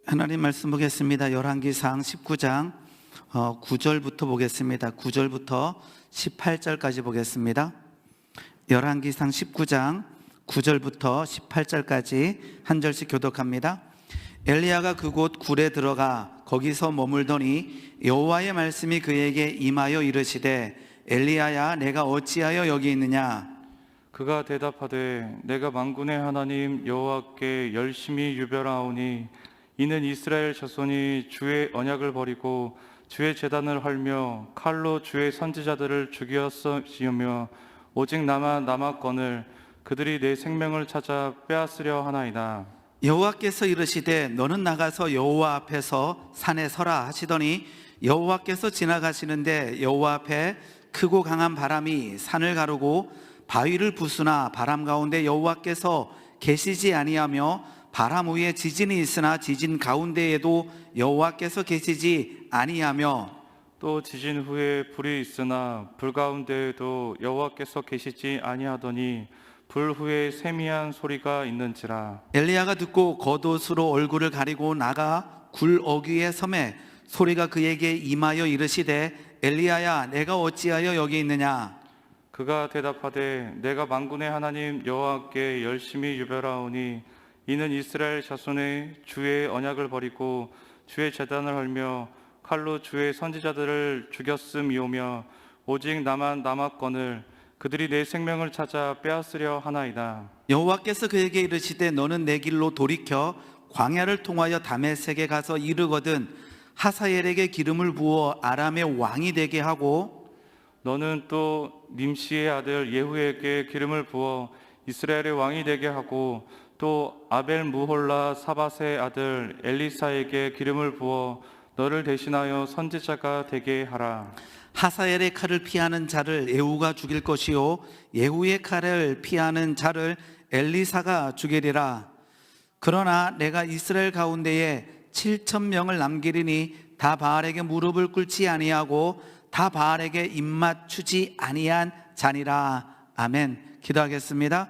하나님 말씀 보겠습니다. 열왕기상 19장 9절부터 보겠습니다. 9절부터 18절까지 보겠습니다. 열왕기상 19장 9절부터 18절까지 한 절씩 교독합니다. 엘리야가 그곳 굴에 들어가 거기서 머물더니 여호와의 말씀이 그에게 임하여 이르시되 엘리야야 내가 어찌하여 여기 있느냐. 그가 대답하되 내가 만군의 하나님 여호와께 열심히 유별하오니 이는 이스라엘 자손이 주의 언약을 버리고 주의 제단을 헐며 칼로 주의 선지자들을 죽였으며 오직 나만 남았거늘 그들이 내 생명을 찾아 빼앗으려 하나이다. 여호와께서 이르시되 너는 나가서 여호와 앞에서 산에 서라 하시더니 여호와께서 지나가시는데 여호와 앞에 크고 강한 바람이 산을 가르고 바위를 부수나 바람 가운데 여호와께서 계시지 아니하며 바람 위에 지진이 있으나 지진 가운데에도 여호와께서 계시지 아니하며 또 지진 후에 불이 있으나 불 가운데에도 여호와께서 계시지 아니하더니 불 후에 세미한 소리가 있는지라. 엘리야가 듣고 겉옷으로 얼굴을 가리고 나가 굴 어귀에 섬에 소리가 그에게 임하여 이르시되 엘리야야 내가 어찌하여 여기 있느냐. 그가 대답하되 내가 만군의 하나님 여호와께 열심히 유별하오니 이는 이스라엘 자손의 주의 언약을 버리고 주의 제단을 헐며 칼로 주의 선지자들을 죽였음이오며 오직 나만 남았거늘 그들이 내 생명을 찾아 빼앗으려 하나이다. 여호와께서 그에게 이르시되 너는 내 길로 돌이켜 광야를 통하여 다메섹에 가서 이르거든 하사엘에게 기름을 부어 아람의 왕이 되게 하고 너는 또 님시의 아들 예후에게 기름을 부어 이스라엘의 왕이 되게 하고 또 아벨 무홀라 사밧의 아들 엘리사에게 기름을 부어 너를 대신하여 선지자가 되게 하라. 하사엘의 칼을 피하는 자를 예후가 죽일 것이요 예후의 칼을 피하는 자를 엘리사가 죽이리라. 그러나 내가 이스라엘 가운데에 7,000명을 남기리니 다 바알에게 무릎을 꿇지 아니하고 다 바알에게 입맞추지 아니한 자니라. 아멘. 기도하겠습니다.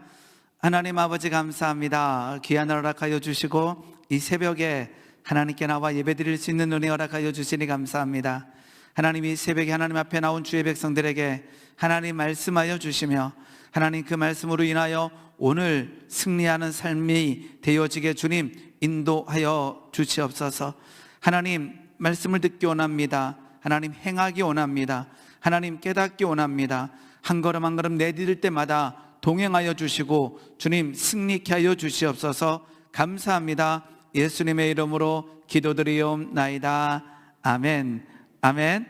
하나님 아버지 감사합니다. 귀한 날 허락하여 주시고 이 새벽에 하나님께 나와 예배드릴 수 있는 은혜 허락하여 주시니 감사합니다. 하나님 이 새벽에 하나님 앞에 나온 주의 백성들에게 하나님 말씀하여 주시며 하나님 그 말씀으로 인하여 오늘 승리하는 삶이 되어지게 주님 인도하여 주시옵소서. 하나님 말씀을 듣기 원합니다. 하나님 행하기 원합니다. 하나님 깨닫기 원합니다. 한 걸음 한 걸음 내디딜 때마다 동행하여 주시고 주님 승리케 하여 주시옵소서. 감사합니다. 예수님의 이름으로 기도드리옵나이다. 아멘. 아멘.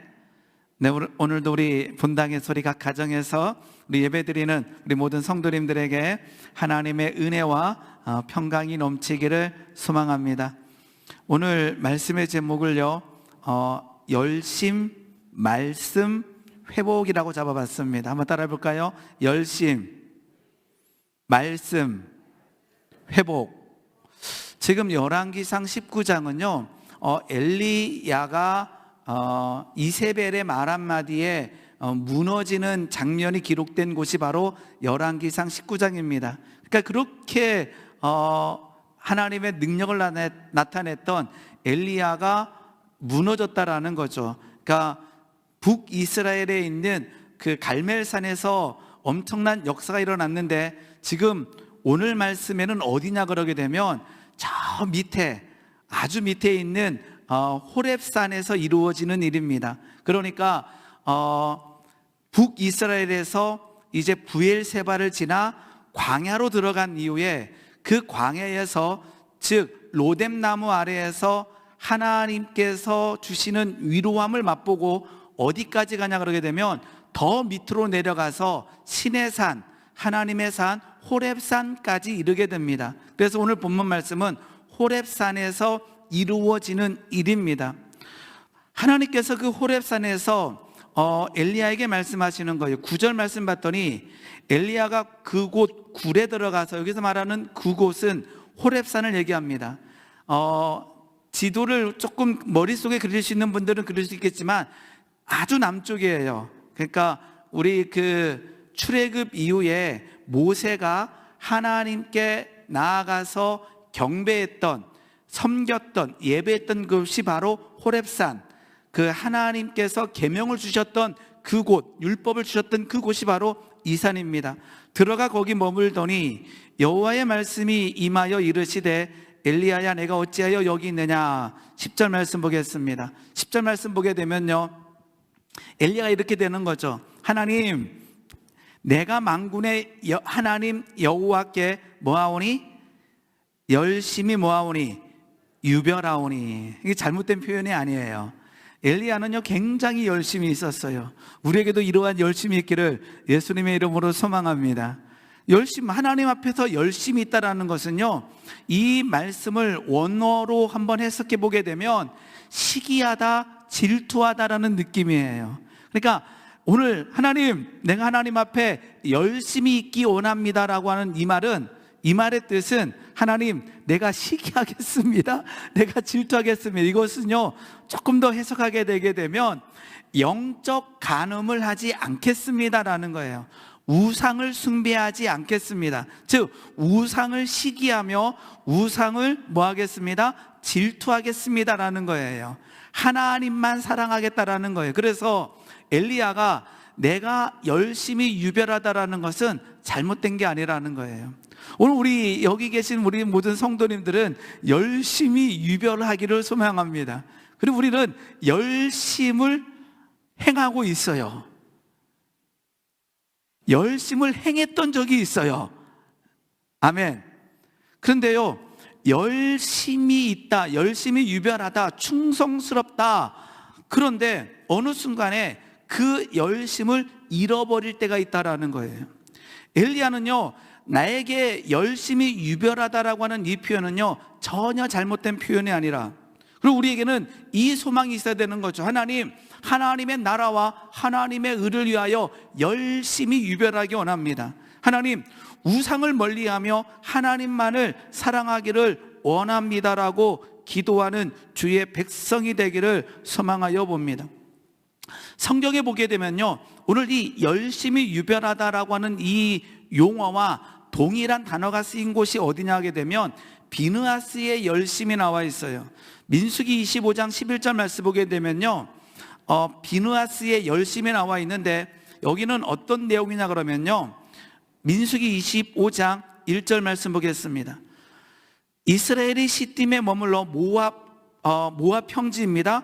네, 오늘도 우리 본당의 소리 각 가정에서 우리 예배드리는 우리 모든 성도님들에게 하나님의 은혜와 평강이 넘치기를 소망합니다. 오늘 말씀의 제목을요 열심 말씀 회복이라고 잡아봤습니다. 한번 따라해 볼까요? 열심 말씀 회복. 지금 열왕기상 19장은요 엘리야가 이세벨의 말 한마디에 무너지는 장면이 기록된 곳이 바로 열왕기상 19장입니다. 그러니까 그렇게 하나님의 능력을 나타냈던 엘리야가 무너졌다라는 거죠. 그러니까 북이스라엘에 있는 그 갈멜산에서 엄청난 역사가 일어났는데 지금 오늘 말씀에는 어디냐 그러게 되면 저 밑에 아주 밑에 있는 호렙산에서 이루어지는 일입니다. 그러니까 북이스라엘에서 이제 부엘세바를 지나 광야로 들어간 이후에 그 광야에서 즉 로뎀나무 아래에서 하나님께서 주시는 위로함을 맛보고 어디까지 가냐 그러게 되면 더 밑으로 내려가서 신의 산 하나님의 산 호렙산까지 이르게 됩니다. 그래서 오늘 본문 말씀은 호렙산에서 이루어지는 일입니다. 하나님께서 그 호렙산에서 엘리야에게 말씀하시는 거예요. 9절 말씀 봤더니 엘리야가 그곳 굴에 들어가서 여기서 말하는 그곳은 호렙산을 얘기합니다. 지도를 조금 머릿속에 그릴 수 있는 분들은 그릴 수 있겠지만 아주 남쪽이에요. 그러니까 우리 그 출애굽 이후에 모세가 하나님께 나아가서 경배했던 섬겼던, 예배했던 그곳이 바로 호렙산, 그 하나님께서 계명을 주셨던 그곳, 율법을 주셨던 그곳이 바로 이 산입니다. 들어가 거기 머물더니 여호와의 말씀이 임하여 이르시되 엘리야야 내가 어찌하여 여기 있느냐. 10절 말씀 보겠습니다. 10절 말씀 보게 되면요, 엘리야가 이렇게 되는 거죠. 하나님, 내가 만군의 하나님 여호와께 뭐하오니? 열심히 뭐하오니? 유별하오니. 이게 잘못된 표현이 아니에요. 엘리야는요 굉장히 열심히 있었어요. 우리에게도 이러한 열심히 있기를 예수님의 이름으로 소망합니다. 열심, 하나님 앞에서 열심히 있다라는 것은요, 이 말씀을 원어로 한번 해석해 보게 되면 시기하다, 질투하다라는 느낌이에요. 그러니까 오늘 하나님, 내가 하나님 앞에 열심히 있기 원합니다라고 하는 이 말의 뜻은 하나님, 내가 시기하겠습니다, 내가 질투하겠습니다. 이것은요 조금 더 해석하게 되게 되면 영적 간음을 하지 않겠습니다라는 거예요. 우상을 숭배하지 않겠습니다. 즉 우상을 시기하며 우상을 뭐 하겠습니다? 질투하겠습니다라는 거예요. 하나님만 사랑하겠다라는 거예요. 그래서 엘리야가 내가 열심히 유별하다라는 것은 잘못된 게 아니라는 거예요. 오늘 우리 여기 계신 우리 모든 성도님들은 열심히 유별하기를 소망합니다. 그리고 우리는 열심을 행하고 있어요. 열심을 행했던 적이 있어요. 아멘. 그런데요, 열심히 있다, 열심히 유별하다, 충성스럽다. 그런데 어느 순간에 그 열심을 잃어버릴 때가 있다라는 거예요. 엘리야는요, 나에게 열심히 유별하다라고 하는 이 표현은요 전혀 잘못된 표현이 아니라, 그리고 우리에게는 이 소망이 있어야 되는 거죠. 하나님, 하나님의 나라와 하나님의 의를 위하여 열심히 유별하기 원합니다. 하나님, 우상을 멀리하며 하나님만을 사랑하기를 원합니다라고 기도하는 주의 백성이 되기를 소망하여 봅니다. 성경에 보게 되면요, 오늘 이 열심히 유별하다라고 하는 이 용어와 동일한 단어가 쓰인 곳이 어디냐 하게 되면 비느하스의 열심이 나와 있어요. 민수기 25장 11절 말씀 보게 되면요, 비느하스의 열심이 나와 있는데 여기는 어떤 내용이냐 그러면요, 민수기 25장 1절 말씀 보겠습니다. 이스라엘이 시딤에 머물러 모압 평지입니다.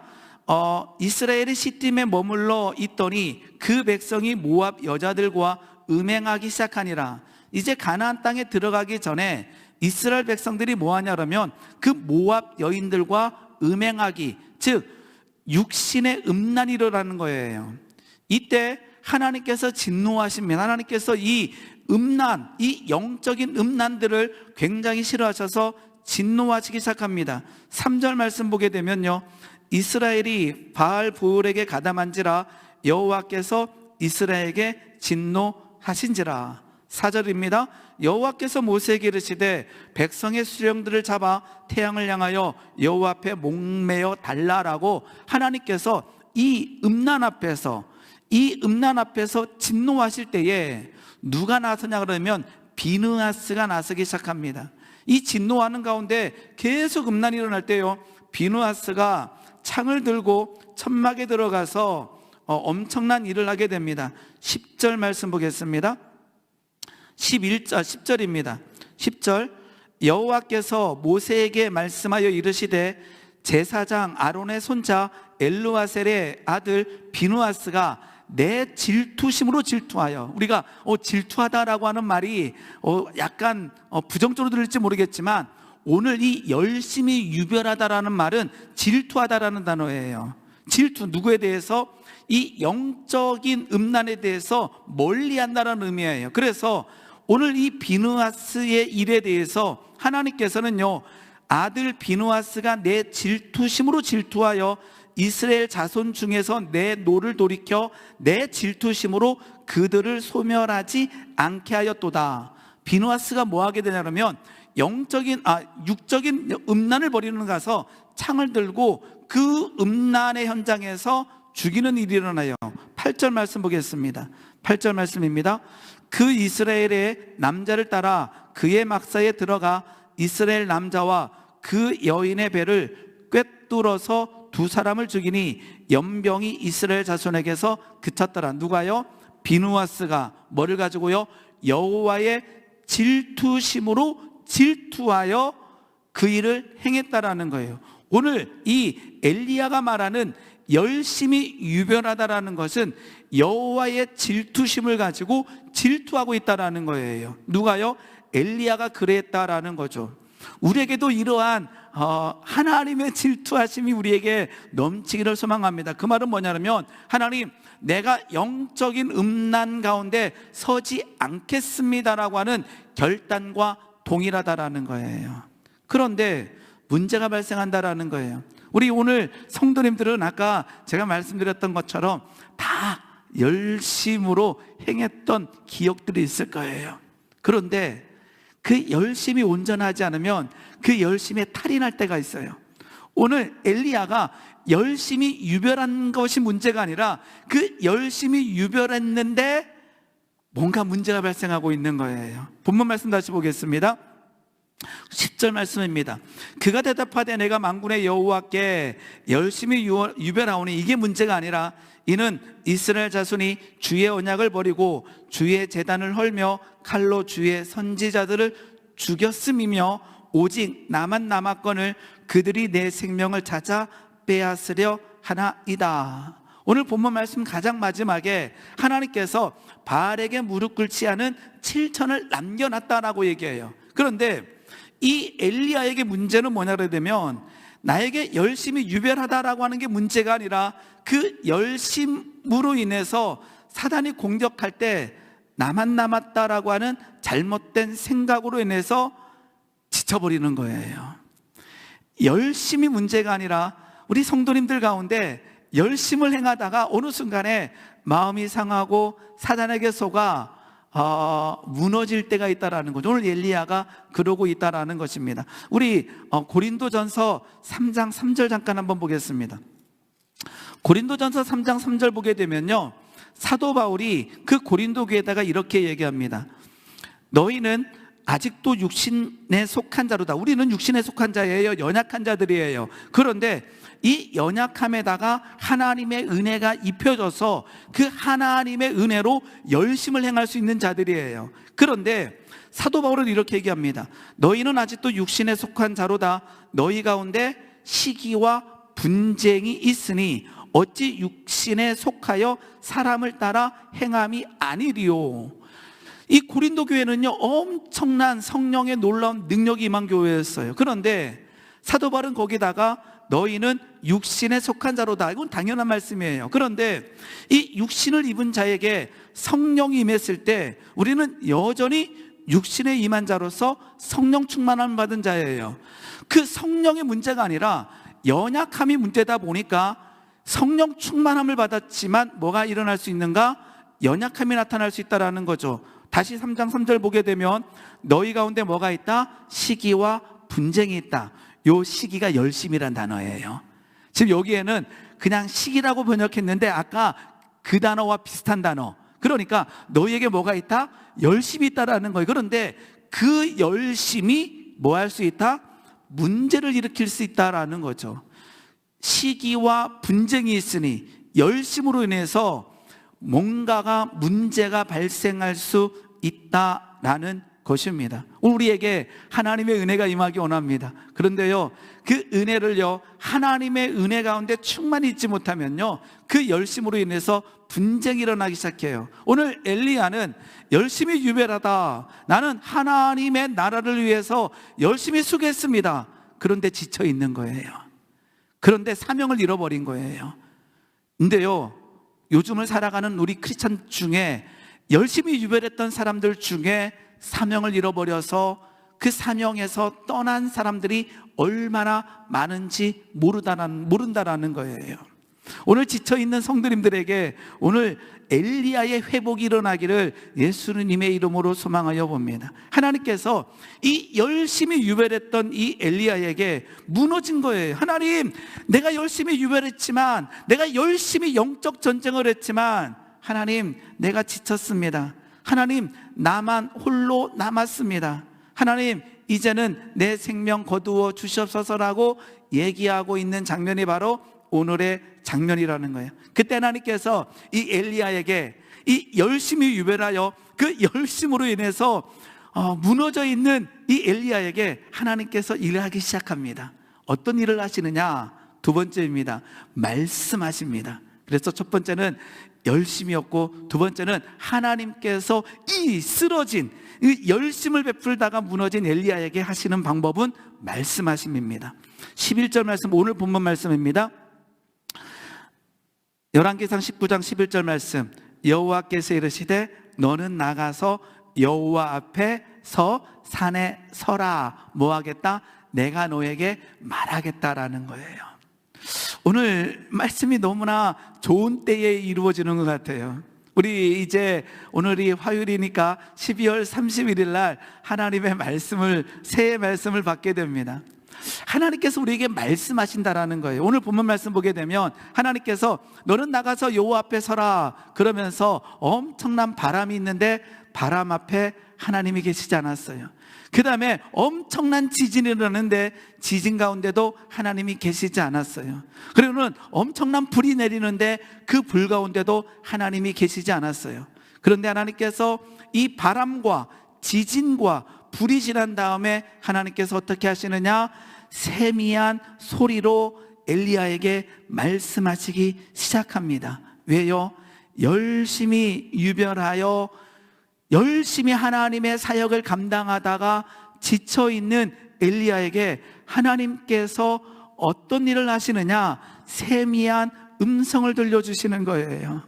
이스라엘이 시딤에 머물러 있더니 그 백성이 모압 여자들과 음행하기 시작하니라. 이제 가나안 땅에 들어가기 전에 이스라엘 백성들이 뭐하냐 그러면 그 모압 여인들과 음행하기, 즉 육신의 음란이 일어나는 거예요. 이때 하나님께서 진노하십니다. 하나님께서 이 음란, 이 영적인 음란들을 굉장히 싫어하셔서 진노하시기 시작합니다. 3절 말씀 보게 되면요, 이스라엘이 바알 부울에게 가담한지라 여호와께서 이스라엘에게 진노하신지라. 4절입니다. 여호와께서 모세에게 이르시되 백성의 수령들을 잡아 태양을 향하여 여호와 앞에 목매어 달라라고 하나님께서 이 음란 앞에서 진노하실 때에 누가 나서냐 그러면 비느하스가 나서기 시작합니다. 이 진노하는 가운데 계속 음란이 일어날 때요, 비느하스가 창을 들고 천막에 들어가서 엄청난 일을 하게 됩니다. 10절 말씀 보겠습니다. 10절입니다. 10절, 여호와께서 모세에게 말씀하여 이르시되 제사장 아론의 손자 엘르아셀의 아들 비느하스가 내 질투심으로 질투하여, 우리가 질투하다라고 하는 말이 약간 부정적으로 들릴지 모르겠지만 오늘 이 열심히 유별하다라는 말은 질투하다라는 단어예요. 질투, 누구에 대해서? 이 영적인 음란에 대해서 멀리한다라는 의미예요. 그래서 오늘 이 비느하스의 일에 대해서 하나님께서는요, 아들 비느하스가 내 질투심으로 질투하여 이스라엘 자손 중에서 내 노를 돌이켜 내 질투심으로 그들을 소멸하지 않게 하였도다. 비느하스가 뭐 하게 되냐면 육적인 음란을 벌이는 가서 창을 들고 그 음란의 현장에서 죽이는 일이 일어나요. 8절 말씀 보겠습니다. 8절 말씀입니다. 그 이스라엘의 남자를 따라 그의 막사에 들어가 이스라엘 남자와 그 여인의 배를 꿰뚫어서 두 사람을 죽이니 연병이 이스라엘 자손에게서 그쳤더라. 누가요? 비누아스가 뭐를 가지고요? 여호와의 질투심으로 질투하여 그 일을 행했다라는 거예요. 오늘 이 엘리야가 말하는 열심히 유별하다라는 것은 여호와의 질투심을 가지고 질투하고 있다라는 거예요. 누가요? 엘리야가 그랬다라는 거죠. 우리에게도 이러한 하나님의 질투하심이 우리에게 넘치기를 소망합니다. 그 말은 뭐냐면, 하나님, 내가 영적인 음란 가운데 서지 않겠습니다라고 하는 결단과 동일하다라는 거예요. 그런데 문제가 발생한다라는 거예요. 우리 오늘 성도님들은 아까 제가 말씀드렸던 것처럼 다 열심으로 행했던 기억들이 있을 거예요. 그런데 그 열심이 온전하지 않으면 그 열심에 탈이 날 때가 있어요. 오늘 엘리야가 열심히 유별한 것이 문제가 아니라 그 열심히 유별했는데 뭔가 문제가 발생하고 있는 거예요. 본문 말씀 다시 보겠습니다. 10절 말씀입니다. 그가 대답하되 내가 만군의 여호와께 열심히 유별하오니 이게 문제가 아니라 이는 이스라엘 자손이 주의 언약을 버리고 주의 제단을 헐며 칼로 주의 선지자들을 죽였음이며 오직 나만 남았거늘 그들이 내 생명을 찾아 빼앗으려 하나이다. 오늘 본문 말씀 가장 마지막에 하나님께서 바알에게 무릎 꿇지 않은 7천을 남겨놨다라고 얘기해요. 그런데 이 엘리야에게 문제는 뭐냐고 되면 나에게 열심히 유별하다라고 하는 게 문제가 아니라 그 열심으로 인해서 사단이 공격할 때 나만 남았다라고 하는 잘못된 생각으로 인해서 지쳐버리는 거예요. 열심이 문제가 아니라 우리 성도님들 가운데 열심을 행하다가 어느 순간에 마음이 상하고 사단에게 속아 무너질 때가 있다라는 거죠. 오늘 엘리야가 그러고 있다라는 것입니다. 우리 고린도전서 3장 3절 잠깐 한번 보겠습니다. 고린도전서 3장 3절 보게 되면요, 사도 바울이 그 고린도 교회에다가 이렇게 얘기합니다. 너희는 아직도 육신에 속한 자로다. 우리는 육신에 속한 자예요. 연약한 자들이에요. 그런데 이 연약함에다가 하나님의 은혜가 입혀져서 그 하나님의 은혜로 열심을 행할 수 있는 자들이에요. 그런데 사도 바울은 이렇게 얘기합니다. 너희는 아직도 육신에 속한 자로다. 너희 가운데 시기와 분쟁이 있으니 어찌 육신에 속하여 사람을 따라 행함이 아니리요. 이 고린도 교회는요, 엄청난 성령의 놀라운 능력이 임한 교회였어요. 그런데 사도 바울은 거기다가 너희는 육신에 속한 자로다. 이건 당연한 말씀이에요. 그런데 이 육신을 입은 자에게 성령이 임했을 때 우리는 여전히 육신에 임한 자로서 성령 충만함을 받은 자예요. 그 성령의 문제가 아니라 연약함이 문제다 보니까 성령 충만함을 받았지만 뭐가 일어날 수 있는가? 연약함이 나타날 수 있다는 거죠. 다시 3장 3절 보게 되면 너희 가운데 뭐가 있다? 시기와 분쟁이 있다. 요 시기가 열심이란 단어예요. 지금 여기에는 그냥 시기라고 번역했는데 아까 그 단어와 비슷한 단어. 그러니까 너희에게 뭐가 있다? 열심이 있다라는 거예요. 그런데 그 열심이 뭐 할 수 있다? 문제를 일으킬 수 있다라는 거죠. 시기와 분쟁이 있으니 열심으로 인해서 뭔가가 문제가 발생할 수 있다라는 것입니다. 우리에게 하나님의 은혜가 임하기 원합니다. 그런데요, 그 은혜를요, 하나님의 은혜 가운데 충만히 있지 못하면요, 그 열심으로 인해서 분쟁이 일어나기 시작해요. 오늘 엘리야는 열심히 유별하다. 나는 하나님의 나라를 위해서 열심히 수고했습니다. 그런데 지쳐 있는 거예요. 그런데 사명을 잃어버린 거예요. 근데요, 요즘을 살아가는 우리 크리스찬 중에 열심히 유별했던 사람들 중에 사명을 잃어버려서 그 사명에서 떠난 사람들이 얼마나 많은지 모른다라는 거예요. 오늘 지쳐있는 성도님들에게 오늘 엘리야의 회복이 일어나기를 예수님의 이름으로 소망하여 봅니다. 하나님께서 이 열심히 유별했던 이 엘리야에게 무너진 거예요. 하나님, 내가 열심히 유별했지만, 내가 열심히 영적 전쟁을 했지만, 하나님, 내가 지쳤습니다. 하나님, 나만 홀로 남았습니다. 하나님, 이제는 내 생명 거두어 주시옵소서라고 얘기하고 있는 장면이 바로 오늘의 장면이라는 거예요. 그때 하나님께서 이 엘리야에게 이 열심히 유별하여 그 열심으로 인해서 무너져 있는 이 엘리야에게 하나님께서 일을 하기 시작합니다. 어떤 일을 하시느냐? 두 번째입니다. 말씀하십니다. 그래서 첫 번째는 열심이었고, 두 번째는 하나님께서 이 쓰러진 이 열심을 베풀다가 무너진 엘리야에게 하시는 방법은 말씀하심입니다. 11절 말씀, 오늘 본문 말씀입니다. 열왕기상 19장 11절 말씀. 여호와께서 이르시되 너는 나가서 여호와 앞에 서 산에 서라. 뭐 하겠다? 내가 너에게 말하겠다라는 거예요. 오늘 말씀이 너무나 좋은 때에 이루어지는 것 같아요. 우리 이제 오늘이 화요일이니까 12월 31일 날 하나님의 말씀을, 새해 말씀을 받게 됩니다. 하나님께서 우리에게 말씀하신다라는 거예요. 오늘 본문 말씀 보게 되면 하나님께서 너는 나가서 여호와 앞에 서라 그러면서 엄청난 바람이 있는데 바람 앞에 하나님이 계시지 않았어요. 그 다음에 엄청난 지진이 일어나는데 지진 가운데도 하나님이 계시지 않았어요. 그리고는 엄청난 불이 내리는데 그 불 가운데도 하나님이 계시지 않았어요. 그런데 하나님께서 이 바람과 지진과 불이 지난 다음에 하나님께서 어떻게 하시느냐? 세미한 소리로 엘리야에게 말씀하시기 시작합니다. 왜요? 열심히 유별하여 열심히 하나님의 사역을 감당하다가 지쳐있는 엘리야에게 하나님께서 어떤 일을 하시느냐? 세미한 음성을 들려주시는 거예요.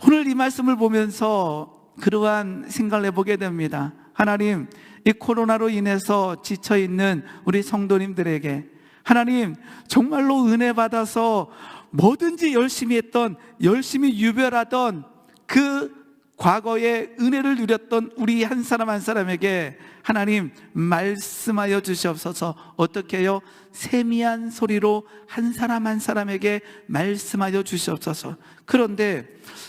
오늘 이 말씀을 보면서 그러한 생각을 해보게 됩니다. 하나님, 이 코로나로 인해서 지쳐있는 우리 성도님들에게 하나님 정말로 은혜 받아서 뭐든지 열심히 했던, 열심히 유별하던 그 과거에 은혜를 누렸던 우리 한 사람 한 사람에게 하나님 말씀하여 주시옵소서. 어떻게 해요? 세미한 소리로 한 사람 한 사람에게 말씀하여 주시옵소서. 그런데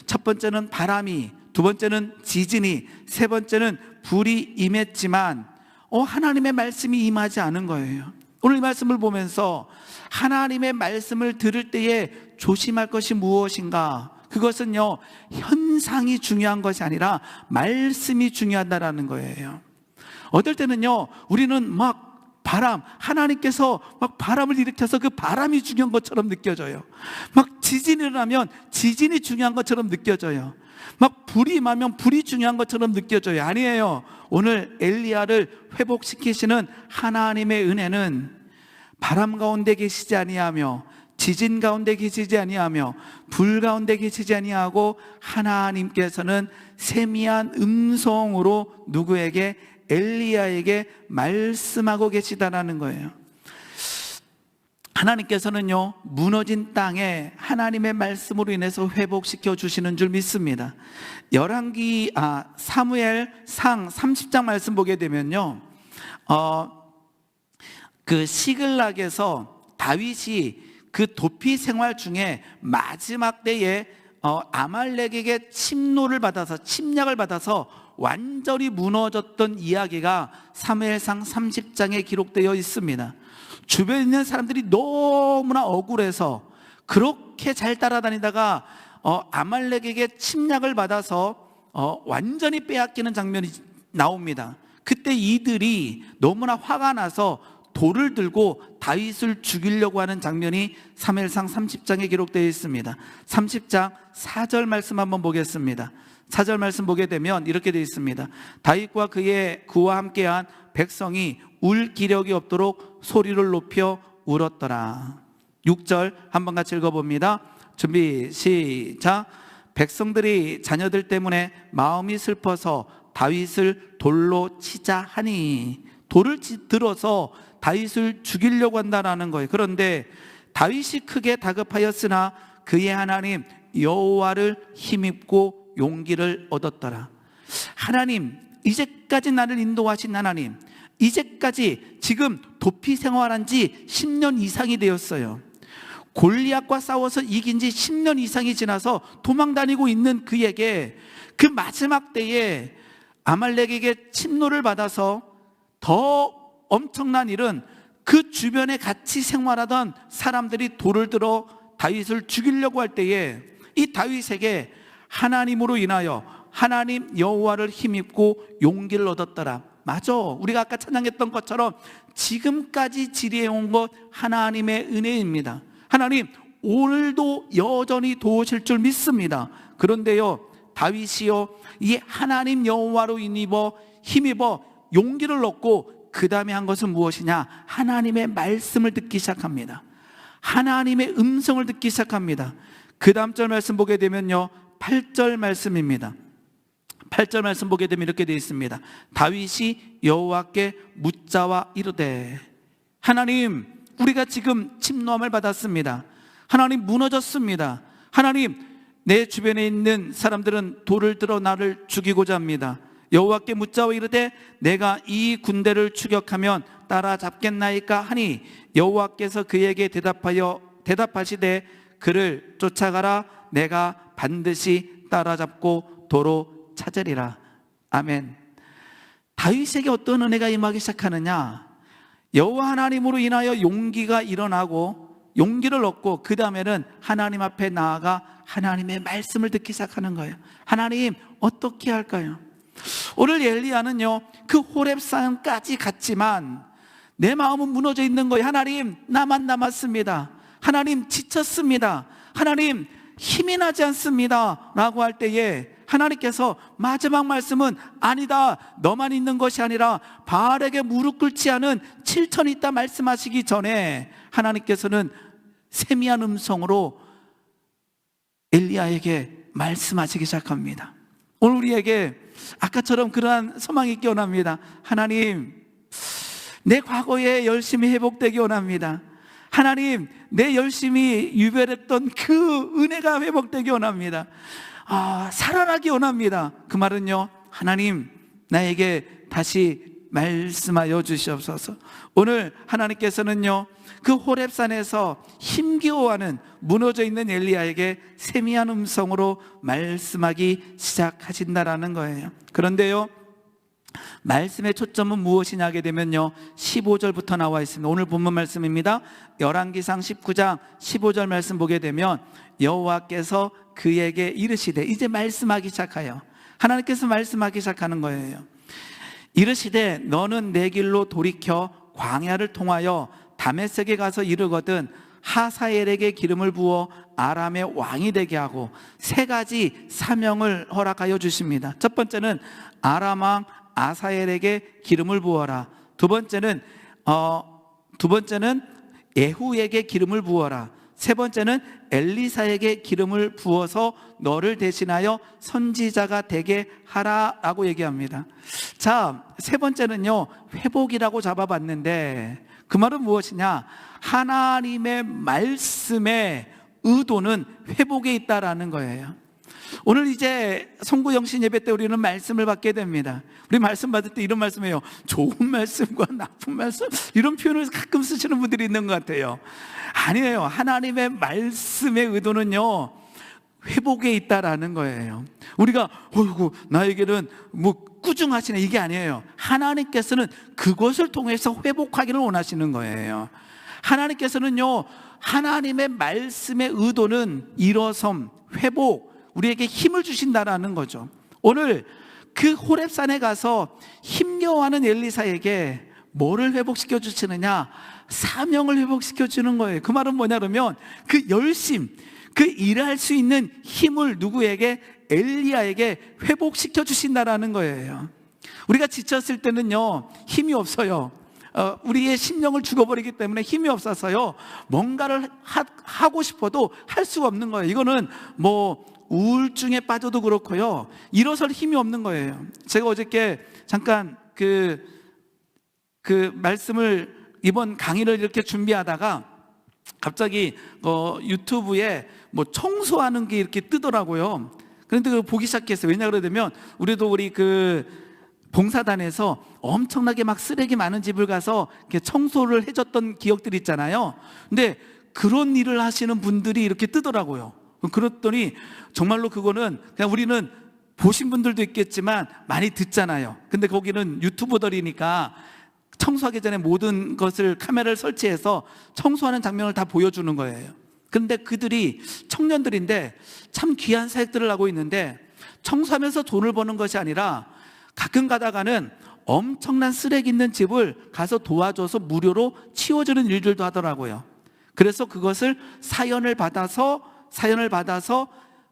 첫 번째는 바람이, 두 번째는 지진이, 세 번째는 불이 임했지만 하나님의 말씀이 임하지 않은 거예요. 오늘 이 말씀을 보면서 하나님의 말씀을 들을 때에 조심할 것이 무엇인가? 그것은요, 현상이 중요한 것이 아니라 말씀이 중요하다라는 거예요. 어떨 때는요, 우리는 막 하나님께서 막 바람을 일으켜서 그 바람이 중요한 것처럼 느껴져요. 막 지진이 일어나면 지진이 중요한 것처럼 느껴져요. 막 불이 임하면 불이 중요한 것처럼 느껴져요. 아니에요. 오늘 엘리야를 회복시키시는 하나님의 은혜는 바람 가운데 계시지 아니하며 지진 가운데 계시지 아니하며 불 가운데 계시지 아니하고 하나님께서는 세미한 음성으로 누구에게? 엘리야에게 말씀하고 계시다라는 거예요. 하나님께서는요, 무너진 땅에 하나님의 말씀으로 인해서 회복시켜 주시는 줄 믿습니다. 사무엘상 30장 말씀 보게 되면요, 그 시글락에서 다윗이 그 도피 생활 중에 마지막 때에 아말렉에게 침략을 받아서 완전히 무너졌던 이야기가 사무엘상 30장에 기록되어 있습니다. 주변에 있는 사람들이 너무나 억울해서 그렇게 잘 따라다니다가 아말렉에게 침략을 받아서 완전히 빼앗기는 장면이 나옵니다. 그때 이들이 너무나 화가 나서 돌을 들고 다윗을 죽이려고 하는 장면이 사무엘상 30장에 기록되어 있습니다. 30장 4절 말씀 한번 보겠습니다. 4절 말씀 보게 되면 이렇게 되어 있습니다. 다윗과 그와 함께한 백성이 울 기력이 없도록 소리를 높여 울었더라. 6절 한번 같이 읽어봅니다. 준비 시작. 백성들이 자녀들 때문에 마음이 슬퍼서 다윗을 돌로 치자 하니, 돌을 들어서 다윗을 죽이려고 한다라는 거예요. 그런데 다윗이 크게 다급하였으나 그의 하나님 여호와를 힘입고 용기를 얻었더라. 하나님, 이제까지 나를 인도하신 하나님, 이제까지 지금 도피 생활한 지 10년 이상이 되었어요. 골리앗과 싸워서 이긴 지 10년 이상이 지나서 도망다니고 있는 그에게 그 마지막 때에 아말렉에게 침노를 받아서 더 엄청난 일은 그 주변에 같이 생활하던 사람들이 돌을 들어 다윗을 죽이려고 할 때에 이 다윗에게 하나님으로 인하여 하나님 여호와를 힘입고 용기를 얻었더라. 맞아, 우리가 아까 찬양했던 것처럼 지금까지 지리해온 것 하나님의 은혜입니다. 하나님 오늘도 여전히 도우실 줄 믿습니다. 그런데요, 다윗이요, 이 하나님 여호와로 힘입어 용기를 얻고 그 다음에 한 것은 무엇이냐? 하나님의 말씀을 듣기 시작합니다. 하나님의 음성을 듣기 시작합니다. 그 다음 절 말씀 보게 되면요, 8절 말씀입니다. 8절 말씀 보게 되면 이렇게 되어 있습니다. 다윗이 여호와께 묻자와 이르되, 하나님, 우리가 지금 침노함을 받았습니다. 하나님, 무너졌습니다. 하나님, 내 주변에 있는 사람들은 돌을 들어 나를 죽이고자 합니다. 여호와께 묻자와 이르되, 내가 이 군대를 추격하면 따라잡겠나이까 하니, 여호와께서 그에게 대답하시되, 그를 쫓아가라. 내가 반드시 따라잡고 도로 찾으리라. 아멘. 다윗에게 어떤 은혜가 임하기 시작하느냐? 여호와 하나님으로 인하여 용기가 일어나고 용기를 얻고 그 다음에는 하나님 앞에 나아가 하나님의 말씀을 듣기 시작하는 거예요. 하나님, 어떻게 할까요? 오늘 엘리야는요, 그 호렙산까지 갔지만 내 마음은 무너져 있는 거예요. 하나님, 나만 남았습니다. 하나님, 지쳤습니다. 하나님, 힘이 나지 않습니다 라고 할 때에 하나님께서 마지막 말씀은, 아니다, 너만 있는 것이 아니라 바알에게 무릎 꿇지 않은 7천이 있다 말씀하시기 전에 하나님께서는 세미한 음성으로 엘리야에게 말씀하시기 시작합니다. 오늘 우리에게 아까처럼 그러한 소망이 있기 원합니다. 하나님, 내 과거에 열심히 회복되기 원합니다. 하나님, 내 열심히 유별했던 그 은혜가 회복되기 원합니다. 살아나기 원합니다. 그 말은요, 하나님, 나에게 다시 말씀하여 주시옵소서. 오늘 하나님께서는요, 그 호렙산에서 힘겨워하는 무너져 있는 엘리야에게 세미한 음성으로 말씀하기 시작하신다라는 거예요. 그런데요, 말씀의 초점은 무엇이냐 하게 되면요, 15절부터 나와 있습니다. 오늘 본문 말씀입니다. 열왕기상 19장 15절 말씀 보게 되면, 여호와께서 그에게 이르시되, 이제 말씀하기 시작해요. 하나님께서 말씀하기 시작하는 거예요. 이르시되, 너는 내 길로 돌이켜 광야를 통하여 다메섹에 가서 이르거든 하사엘에게 기름을 부어 아람의 왕이 되게 하고 세 가지 사명을 허락하여 주십니다. 첫 번째는 아람 왕 아사엘에게 기름을 부어라. 두 번째는 예후에게 기름을 부어라. 세 번째는 엘리사에게 기름을 부어서 너를 대신하여 선지자가 되게 하라라고 얘기합니다. 자, 세 번째는요, 회복이라고 잡아봤는데 그 말은 무엇이냐? 하나님의 말씀의 의도는 회복에 있다라는 거예요. 오늘 이제 송구영신 예배 때 우리는 말씀을 받게 됩니다. 우리 말씀 받을 때 이런 말씀이에요. 좋은 말씀과 나쁜 말씀, 이런 표현을 가끔 쓰시는 분들이 있는 것 같아요. 아니에요. 하나님의 말씀의 의도는요, 회복에 있다라는 거예요. 우리가 어이구, 나에게는 뭐 꾸중하시네, 이게 아니에요. 하나님께서는 그것을 통해서 회복하기를 원하시는 거예요. 하나님께서는요, 하나님의 말씀의 의도는 일어섬, 회복, 우리에게 힘을 주신다라는 거죠. 오늘 그 호렙산에 가서 힘겨워하는 엘리사에게 뭐를 회복시켜 주시느냐? 사명을 회복시켜 주는 거예요. 그 말은 뭐냐면 그 열심, 그 일할 수 있는 힘을 누구에게? 엘리야에게 회복시켜 주신다라는 거예요. 우리가 지쳤을 때는요, 힘이 없어요. 우리의 심령을 죽어버리기 때문에 힘이 없어서요, 뭔가를 하고 싶어도 할 수가 없는 거예요. 이거는 뭐 우울증에 빠져도 그렇고요, 일어설 힘이 없는 거예요. 제가 어저께 잠깐 그 말씀을, 이번 강의를 이렇게 준비하다가 갑자기 유튜브에 뭐 청소하는 게 이렇게 뜨더라고요. 그런데 그걸 보기 시작했어요. 왜냐 그러냐면 우리 그 봉사단에서 엄청나게 막 쓰레기 많은 집을 가서 이렇게 청소를 해줬던 기억들이 있잖아요. 근데 그런 일을 하시는 분들이 이렇게 뜨더라고요. 그랬더니 정말로 그거는 그냥, 우리는 보신 분들도 있겠지만 많이 듣잖아요. 근데 거기는 유튜버들이니까 청소하기 전에 모든 것을 카메라를 설치해서 청소하는 장면을 다 보여주는 거예요. 그런데 그들이 청년들인데 참 귀한 사역들을 하고 있는데 청소하면서 돈을 버는 것이 아니라 가끔 가다가는 엄청난 쓰레기 있는 집을 가서 도와줘서 무료로 치워주는 일들도 하더라고요. 그래서 그것을 사연을 받아서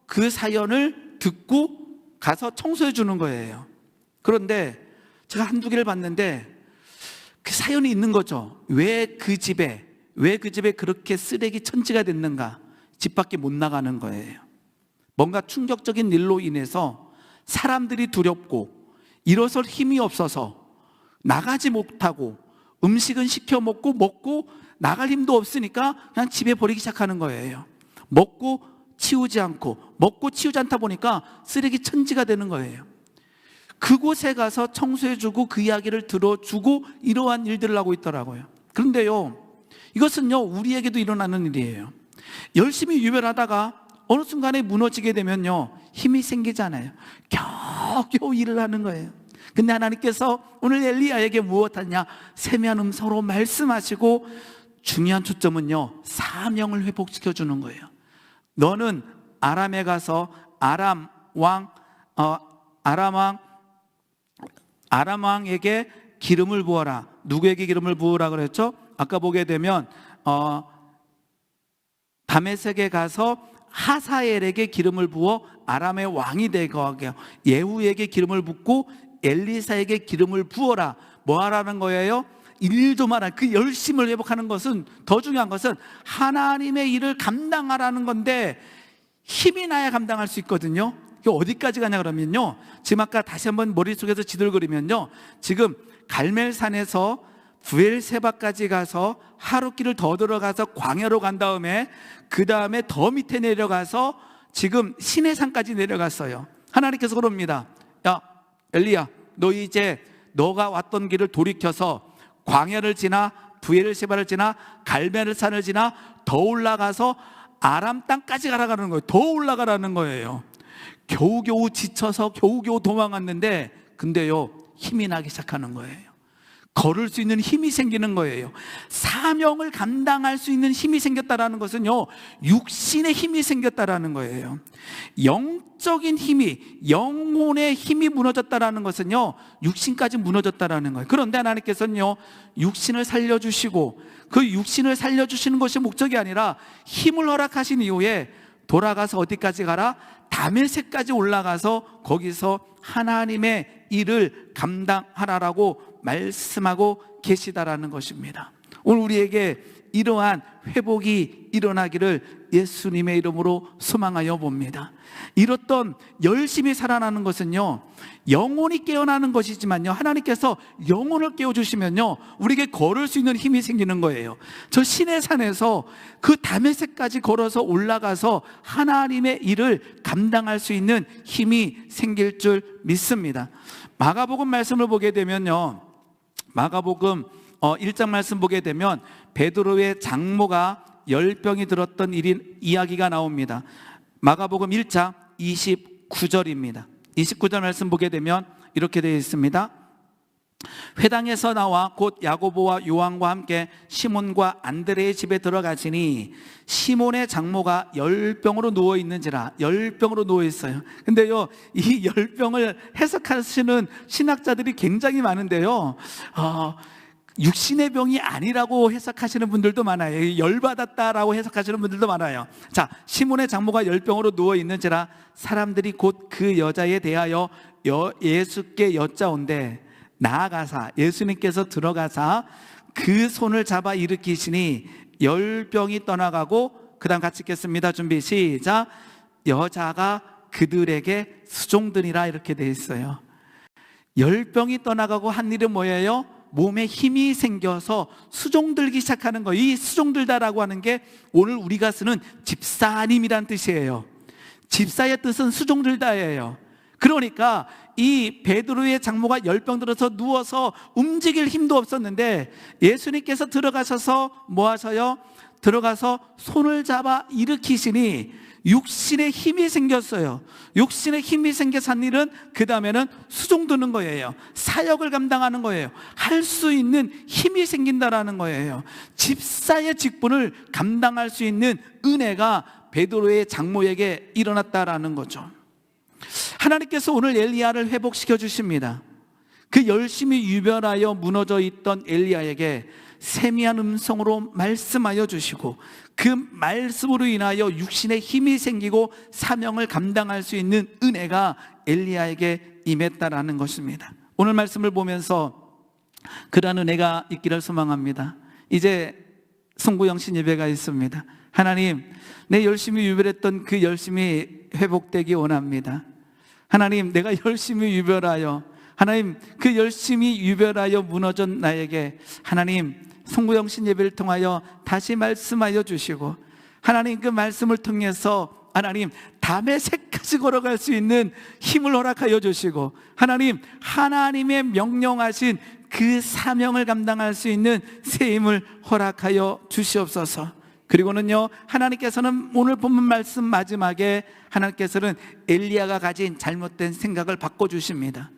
그 사연을 듣고 가서 청소해 주는 거예요. 그런데 제가 한두 개를 봤는데 그 사연이 있는 거죠. 왜 그 집에 그렇게 쓰레기 천지가 됐는가? 집 밖에 못 나가는 거예요. 뭔가 충격적인 일로 인해서 사람들이 두렵고 일어설 힘이 없어서 나가지 못하고 음식은 시켜 먹고 나갈 힘도 없으니까 그냥 집에 버리기 시작하는 거예요. 먹고 치우지 않다 보니까 쓰레기 천지가 되는 거예요. 그곳에 가서 청소해주고 그 이야기를 들어주고 이러한 일들을 하고 있더라고요. 그런데요, 이것은요 우리에게도 일어나는 일이에요. 열심히 유별하다가 어느 순간에 무너지게 되면요 힘이 생기잖아요. 겨우 일을 하는 거예요. 근데 하나님께서 오늘 엘리야에게 무엇 하냐? 세미한 음성으로 말씀하시고 중요한 초점은요 사명을 회복시켜 주는 거예요. 너는 아람에 가서 아람 왕에게 기름을 부어라. 누구에게 기름을 부으라 그랬죠? 아까 보게 되면 다메섹에 가서 하사엘에게 기름을 부어 아람의 왕이 되게 하게, 예후에게 기름을 붓고 엘리사에게 기름을 부어라. 뭐 하라는 거예요? 일 좀 하라. 그 열심을 회복하는 것은, 더 중요한 것은 하나님의 일을 감당하라는 건데 힘이 나야 감당할 수 있거든요. 이게 어디까지 가냐 그러면요, 지금 아까 다시 한번 머릿속에서 지도를 그리면요, 지금 갈멜산에서 부엘세바까지 가서 하룻길을 더 들어가서 광야로 간 다음에 그 다음에 더 밑에 내려가서 지금 시내산까지 내려갔어요. 하나님께서 그럽니다. 야 엘리야, 너 이제 너가 왔던 길을 돌이켜서 광야를 지나 부엘세바를 지나 갈멜산을 지나 더 올라가서 아람 땅까지 가라는 거예요. 더 올라가라는 거예요. 겨우겨우 지쳐서 겨우겨우 도망갔는데 근데요 힘이 나기 시작하는 거예요. 걸을 수 있는 힘이 생기는 거예요. 사명을 감당할 수 있는 힘이 생겼다라는 것은요 육신의 힘이 생겼다라는 거예요. 영적인 힘이, 영혼의 힘이 무너졌다라는 것은요 육신까지 무너졌다라는 거예요. 그런데 하나님께서는요 육신을 살려주시고 그 육신을 살려주시는 것이 목적이 아니라 힘을 허락하신 이후에 돌아가서 어디까지 가라? 다메섹까지 올라가서 거기서 하나님의 일을 감당하라라고 말씀하고 계시다라는 것입니다. 오늘 우리에게 이러한 회복이 일어나기를 예수님의 이름으로 소망하여 봅니다. 이렇던 열심히 살아나는 것은요 영혼이 깨어나는 것이지만요 하나님께서 영혼을 깨워주시면요 우리에게 걸을 수 있는 힘이 생기는 거예요. 저 시내산에서 그 다메섹까지 걸어서 올라가서 하나님의 일을 감당할 수 있는 힘이 생길 줄 믿습니다. 마가복음 말씀을 보게 되면요, 마가복음 1장 말씀 보게 되면 베드로의 장모가 열병이 들었던 이야기가 나옵니다. 마가복음 1장 29절입니다. 29절 말씀 보게 되면 이렇게 되어 있습니다. 회당에서 나와 곧 야고보와 요한과 함께 시몬과 안드레의 집에 들어가시니 시몬의 장모가 열병으로 누워 있는지라. 열병으로 누워 있어요. 근데요 이 열병을 해석하시는 신학자들이 굉장히 많은데요 육신의 병이 아니라고 해석하시는 분들도 많아요. 열받았다라고 해석하시는 분들도 많아요. 자, 시몬의 장모가 열병으로 누워 있는지라 사람들이 곧 그 여자에 대하여 예수께 여짜온대 나아가사 예수님께서 들어가사 그 손을 잡아 일으키시니 열병이 떠나가고, 그 다음 같이 읽겠습니다. 준비 시작. 여자가 그들에게 수종드니라 이렇게 돼 있어요. 열병이 떠나가고 한 일은 뭐예요? 몸에 힘이 생겨서 수종들기 시작하는 거예요. 이 수종들다라고 하는 게 오늘 우리가 쓰는 집사님이란 뜻이에요. 집사의 뜻은 수종들다예요. 그러니까 이 베드로의 장모가 열병 들어서 누워서 움직일 힘도 없었는데 예수님께서 들어가셔서 뭐 하셔요? 들어가서 손을 잡아 일으키시니 육신의 힘이 생겼어요. 육신의 힘이 생겨서 한 일은 그 다음에는 수종 드는 거예요. 사역을 감당하는 거예요. 할 수 있는 힘이 생긴다라는 거예요. 집사의 직분을 감당할 수 있는 은혜가 베드로의 장모에게 일어났다라는 거죠. 하나님께서 오늘 엘리야를 회복시켜 주십니다. 그 열심히 유별하여 무너져 있던 엘리야에게 세미한 음성으로 말씀하여 주시고, 그 말씀으로 인하여 육신의 힘이 생기고 사명을 감당할 수 있는 은혜가 엘리야에게 임했다라는 것입니다. 오늘 말씀을 보면서 그러한 은혜가 있기를 소망합니다. 이제 송구영신 예배가 있습니다. 하나님, 내 열심히 유별했던 그 열심이 회복되기 원합니다. 하나님, 내가 열심히 유별하여, 하나님, 그 열심히 유별하여 무너진 나에게 하나님 송구영신 예배를 통하여 다시 말씀하여 주시고, 하나님 그 말씀을 통해서 하나님 담의 새까지 걸어갈 수 있는 힘을 허락하여 주시고, 하나님 하나님의 명령하신 그 사명을 감당할 수 있는 새 힘을 허락하여 주시옵소서. 그리고는요, 하나님께서는 오늘 본문 말씀 마지막에 하나님께서는 엘리야가 가진 잘못된 생각을 바꿔주십니다.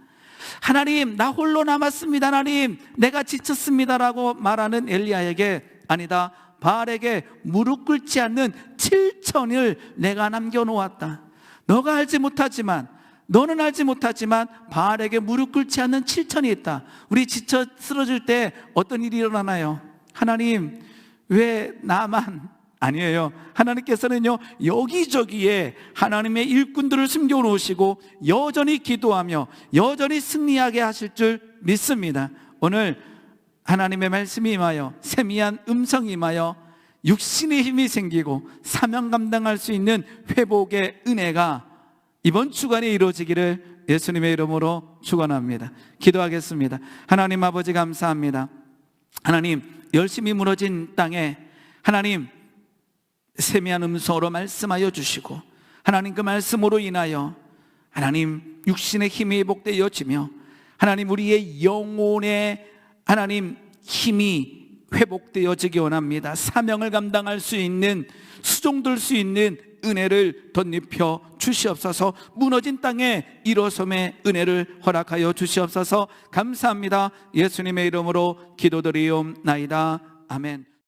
하나님, 나 홀로 남았습니다. 하나님, 내가 지쳤습니다라고 말하는 엘리야에게, 아니다, 바알에게 무릎 꿇지 않는 7천을 내가 남겨놓았다. 너가 알지 못하지만, 너는 알지 못하지만 바알에게 무릎 꿇지 않는 7천이 있다. 우리 지쳐 쓰러질 때 어떤 일이 일어나나요? 하나님, 왜 나만? 아니에요. 하나님께서는요, 여기저기에 하나님의 일꾼들을 숨겨놓으시고 여전히 기도하며 여전히 승리하게 하실 줄 믿습니다. 오늘 하나님의 말씀이 임하여 세미한 음성이 임하여 육신의 힘이 생기고 사명 감당할 수 있는 회복의 은혜가 이번 주간에 이루어지기를 예수님의 이름으로 축원합니다. 기도하겠습니다. 하나님 아버지, 감사합니다. 하나님, 열심히 무너진 땅에 하나님 세미한 음성으로 말씀하여 주시고, 하나님 그 말씀으로 인하여 하나님 육신의 힘이 회복되어지며 하나님 우리의 영혼의 하나님 힘이 회복되어지기 원합니다. 사명을 감당할 수 있는, 수종될 수 있는 은혜를 덧입혀 주시옵소서. 무너진 땅에 일어섬의 은혜를 허락하여 주시옵소서. 감사합니다. 예수님의 이름으로 기도드리옵나이다. 아멘.